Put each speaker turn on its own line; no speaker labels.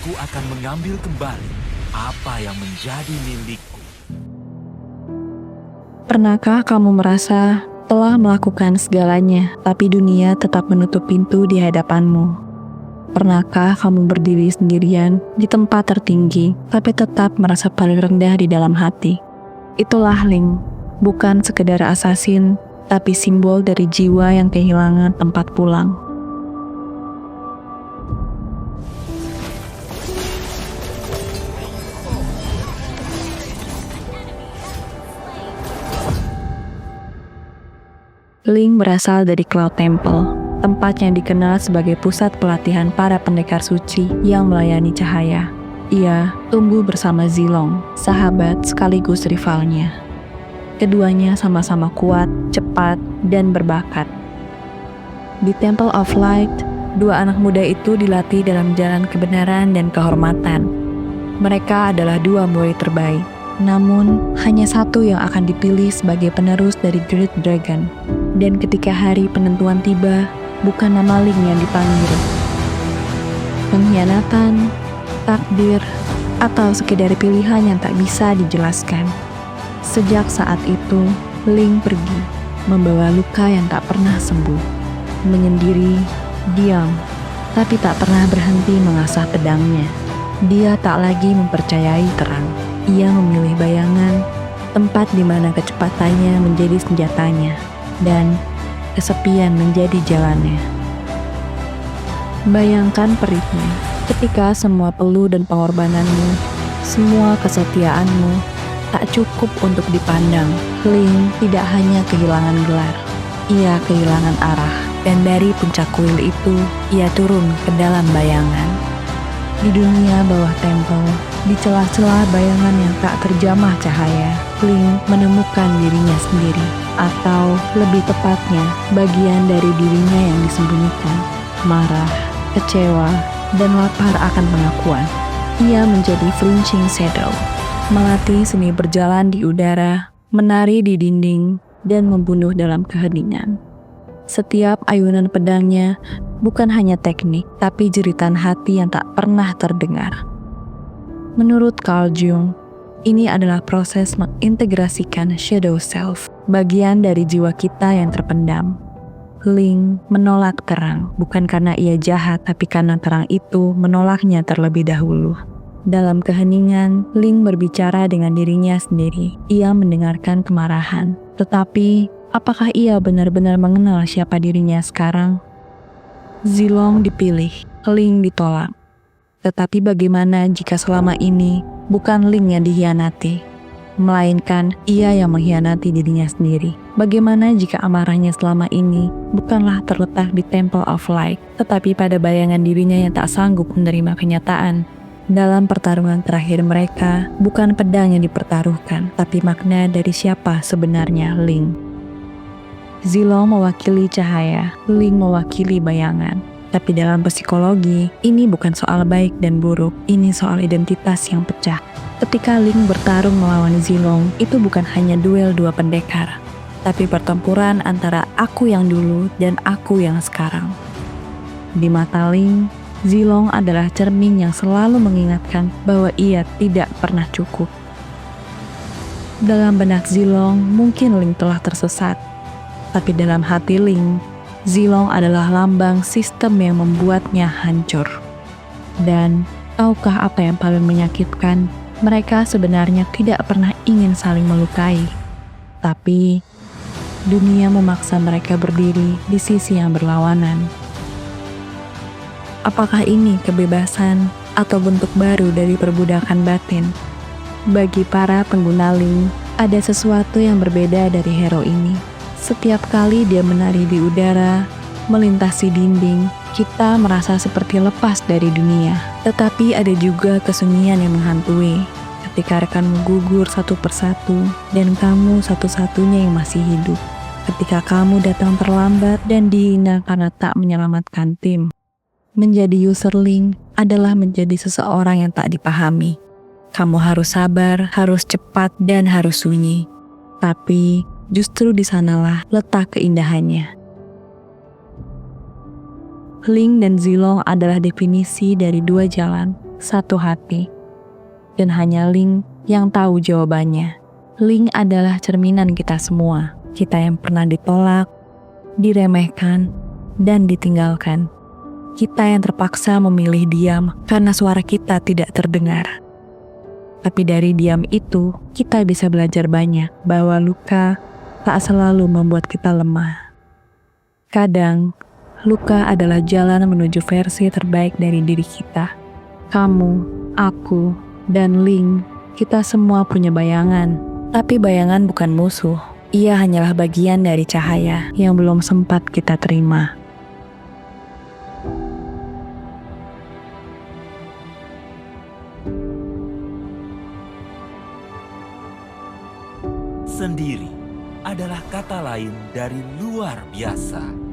aku akan mengambil kembali apa yang menjadi milikku.
Pernahkah kamu merasa telah melakukan segalanya, tapi dunia tetap menutup pintu di hadapanmu? Pernahkah kamu berdiri sendirian di tempat tertinggi, tapi tetap merasa paling rendah di dalam hati? Itulah Ling, bukan sekedar asasin, tapi simbol dari jiwa yang kehilangan tempat pulang. Ling berasal dari Cloud Temple, tempat yang dikenal sebagai pusat pelatihan para pendekar suci yang melayani cahaya. Ia tumbuh bersama Zilong, sahabat sekaligus rivalnya. Keduanya sama-sama kuat, cepat, dan berbakat. Di Temple of Light, dua anak muda itu dilatih dalam jalan kebenaran dan kehormatan. Mereka adalah dua murid terbaik, namun hanya satu yang akan dipilih sebagai penerus dari Great Dragon. Dan ketika hari penentuan tiba, bukan nama Ling yang dipanggil. Pengkhianatan, takdir, atau sekedar pilihan yang tak bisa dijelaskan. Sejak saat itu, Ling pergi, membawa luka yang tak pernah sembuh. Menyendiri, diam, tapi tak pernah berhenti mengasah pedangnya. Dia tak lagi mempercayai terang. Ia memilih bayangan, tempat di mana kecepatannya menjadi senjatanya, dan kesepian menjadi jalannya. Bayangkan perihnya, ketika semua peluh dan pengorbananmu, semua kesetiaanmu, tak cukup untuk dipandang. Ling tidak hanya kehilangan gelar, ia kehilangan arah, dan dari puncak kuil itu, ia turun ke dalam bayangan. Di dunia bawah tempel, di celah-celah bayangan yang tak terjamah cahaya, Ling menemukan dirinya sendiri, atau lebih tepatnya, bagian dari dirinya yang disembunyikan. Marah, kecewa, dan lapar akan pengakuan. Ia menjadi flinching shadow, melatih seni berjalan di udara, menari di dinding, dan membunuh dalam keheningan. Setiap ayunan pedangnya bukan hanya teknik, tapi jeritan hati yang tak pernah terdengar. Menurut Carl Jung, ini adalah proses mengintegrasikan shadow self, bagian dari jiwa kita yang terpendam. Ling menolak terang, bukan karena ia jahat, tapi karena terang itu menolaknya terlebih dahulu. Dalam keheningan, Ling berbicara dengan dirinya sendiri. Ia mendengarkan kemarahan, tetapi apakah ia benar-benar mengenal siapa dirinya sekarang? Zilong dipilih, Ling ditolak. Tetapi bagaimana jika selama ini bukan Ling yang dikhianati, melainkan ia yang mengkhianati dirinya sendiri? Bagaimana jika amarahnya selama ini bukanlah terletak di Temple of Light, tetapi pada bayangan dirinya yang tak sanggup menerima kenyataan? Dalam pertarungan terakhir mereka, bukan pedang yang dipertaruhkan, tapi makna dari siapa sebenarnya Ling. Zilong mewakili cahaya, Ling mewakili bayangan. Tapi dalam psikologi, ini bukan soal baik dan buruk, ini soal identitas yang pecah. Ketika Ling bertarung melawan Zilong, itu bukan hanya duel dua pendekar, tapi pertempuran antara aku yang dulu dan aku yang sekarang. Di mata Ling, Zilong adalah cermin yang selalu mengingatkan bahwa ia tidak pernah cukup. Dalam benak Zilong, mungkin Ling telah tersesat, tapi dalam hati Ling, Zilong adalah lambang sistem yang membuatnya hancur. Dan tahukah apa yang paling menyakitkan? Mereka sebenarnya tidak pernah ingin saling melukai. Tapi dunia memaksa mereka berdiri di sisi yang berlawanan. Apakah ini kebebasan atau bentuk baru dari perbudakan batin? Bagi para pengguna Ling, ada sesuatu yang berbeda dari hero ini. Setiap kali dia menari di udara, melintasi dinding, kita merasa seperti lepas dari dunia. Tetapi ada juga kesunyian yang menghantui. Ketika rekanmu gugur satu persatu, dan kamu satu-satunya yang masih hidup. Ketika kamu datang terlambat dan dihina karena tak menyelamatkan tim. Menjadi user Ling adalah menjadi seseorang yang tak dipahami. Kamu harus sabar, harus cepat, dan harus sunyi. Tapi justru di sanalah letak keindahannya. Ling dan Zilong adalah definisi dari dua jalan, satu hati. Dan hanya Ling yang tahu jawabannya. Ling adalah cerminan kita semua. Kita yang pernah ditolak, diremehkan, dan ditinggalkan. Kita yang terpaksa memilih diam karena suara kita tidak terdengar. Tapi dari diam itu, kita bisa belajar banyak bahwa luka tak selalu membuat kita lemah. Kadang, luka adalah jalan menuju versi terbaik dari diri kita. Kamu, aku, dan Ling, kita semua punya bayangan. Tapi bayangan bukan musuh. Ia hanyalah bagian dari cahaya yang belum sempat kita terima.
Sendiri adalah kata lain dari luar biasa.